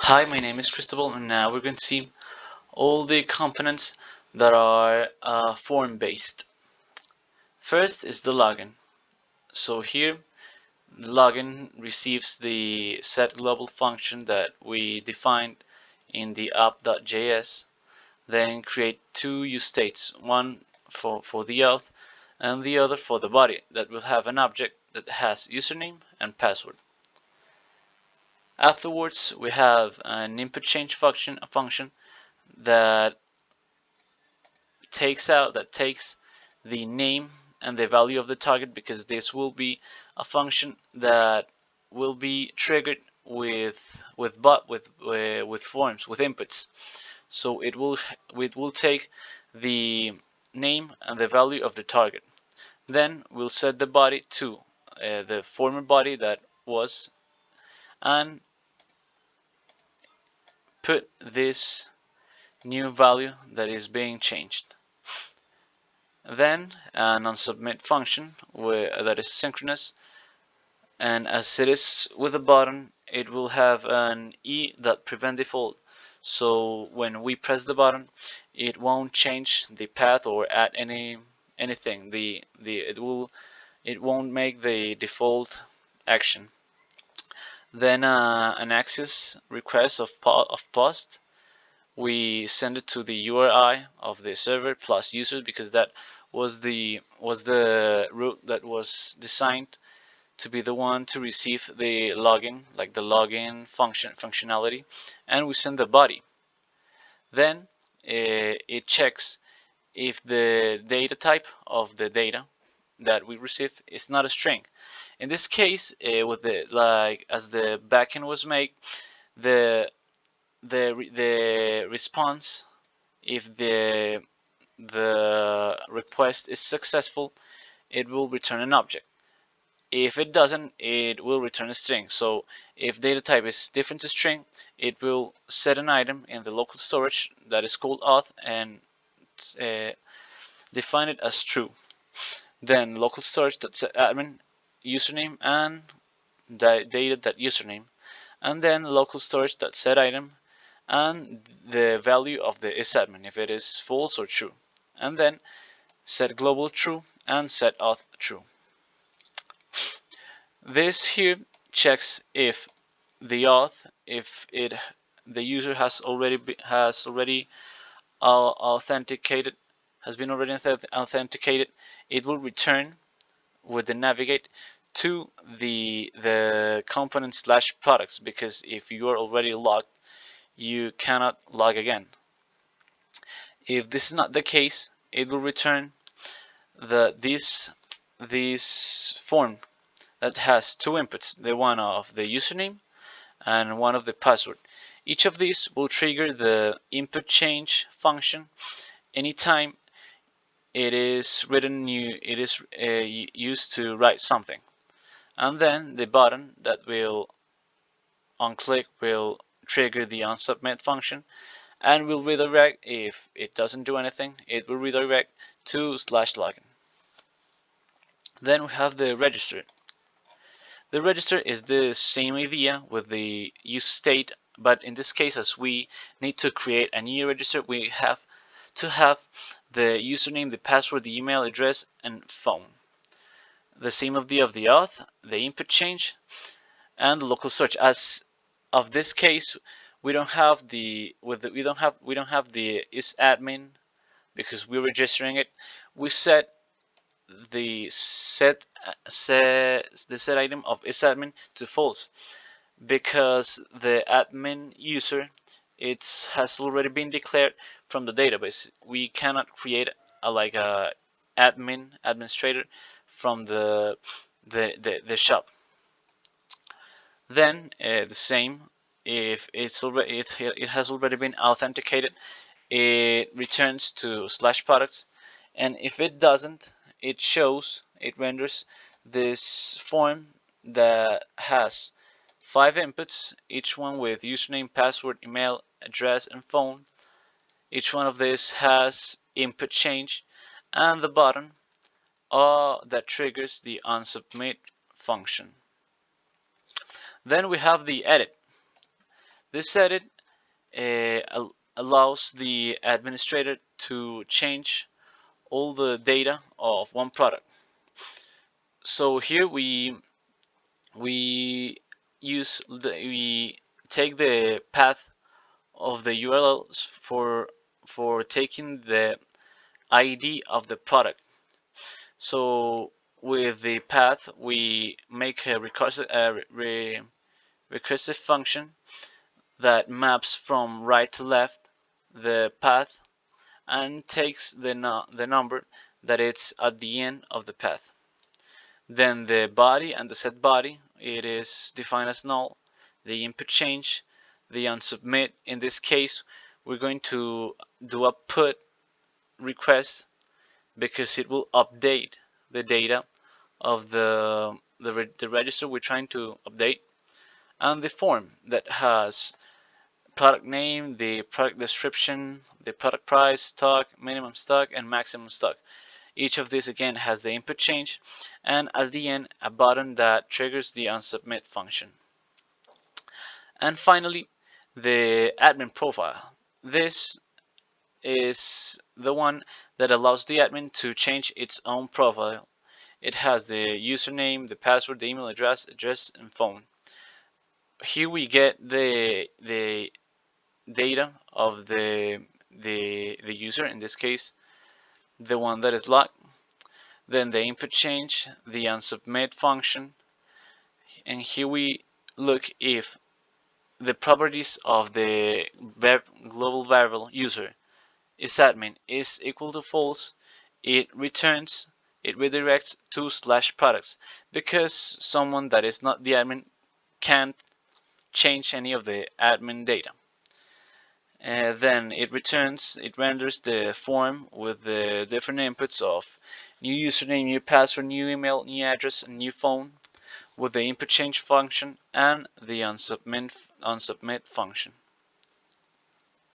Hi, my name is Cristobal, and now we're going to see all the components that are form-based. First is the login. So here, the login receives the set global function that we defined in the app.js, then create two use states, one for the auth and the other for the body that will have an object that has username and password. Afterwards, we have an input change function, a function that takes the name and the value of the target, because this will be a function that will be triggered with forms, with inputs. So it will take the name and the value of the target. Then we'll set the body to the former body that was, and put this new value that is being changed. Then an onSubmit function that is synchronous, and as it is with the button, it will have an e.prevent default. So when we press the button, it won't change the path or add anything. It won't make the default action. Then an access request of post. We send it to the URI of the server plus users, because that was the route that was designed to be the one to receive the login, like the login functionality, and we send the body. Then it checks if the data type of the data that we receive is not a string. In this case, with the as the backend was made, the the response, if the request is successful, it will return an object. If it doesn't, it will return a string. So if data type is different to string, it will set an item in the local storage that is called auth and uh, define it as true. Then local storage.setAdmin username and data.username, and then local storage.setItem and the value of the isAdmin, if it is false or true, and then set global true and set auth true. This here checks if the auth, if the user has already authenticated, it will return with the navigate to the component slash products, because if you are already logged, you cannot log again. If this is not the case, it will return this form that has two inputs, the one of the username and one of the password. Each of these will trigger the input change function anytime it is used to write something, and then the button that will on click will trigger the onSubmit function, and will redirect. If it doesn't do anything, it will redirect to /login. Then we have the register. The register is the same idea with the use state, but in this case, as we need to create a new register, we have to have the username, the password, the email address, and phone. The same of the auth, the input change, and the local storage. As of this case, we don't have the isAdmin, because we're registering it. We set the set item of isAdmin to false, because the admin user has already been declared from the database. We cannot create a administrator from the shop. Then the same, if it has already been authenticated, it returns to /products, and if it doesn't, it renders this form that has 5 inputs, each one with username, password, email address, and phone. Each one of these has input change and the button that triggers the onSubmit function. Then we have the edit. This edit allows the administrator to change all the data of one product. So here we we take the path of the URLs for taking the ID of the product. So with the path we make a recursive function that maps from right to left the path and takes the number that it's at the end of the path. Then the body and the set body, it is defined as null. The input change, the unsubmit. In this case, we're going to do a put request because it will update the data of the register we're trying to update, and the form that has product name, the product description, the product price, stock, minimum stock, and maximum stock. Each of these again has the input change, and at the end a button that triggers the unsubmit function. And finally, the admin profile. This is the one that allows the admin to change its own profile. It has the username, the password, the email address, and phone. Here we get the data of the user, in this case the one that is logged, then the input change, the unsubmit function, and here we look if the properties of the global variable user is admin is equal to false. It redirects to /products because someone that is not the admin can't change any of the admin data. Then it renders the form with the different inputs of new username, new password, new email, new address, and new phone, with the input change function and the unsubmit function.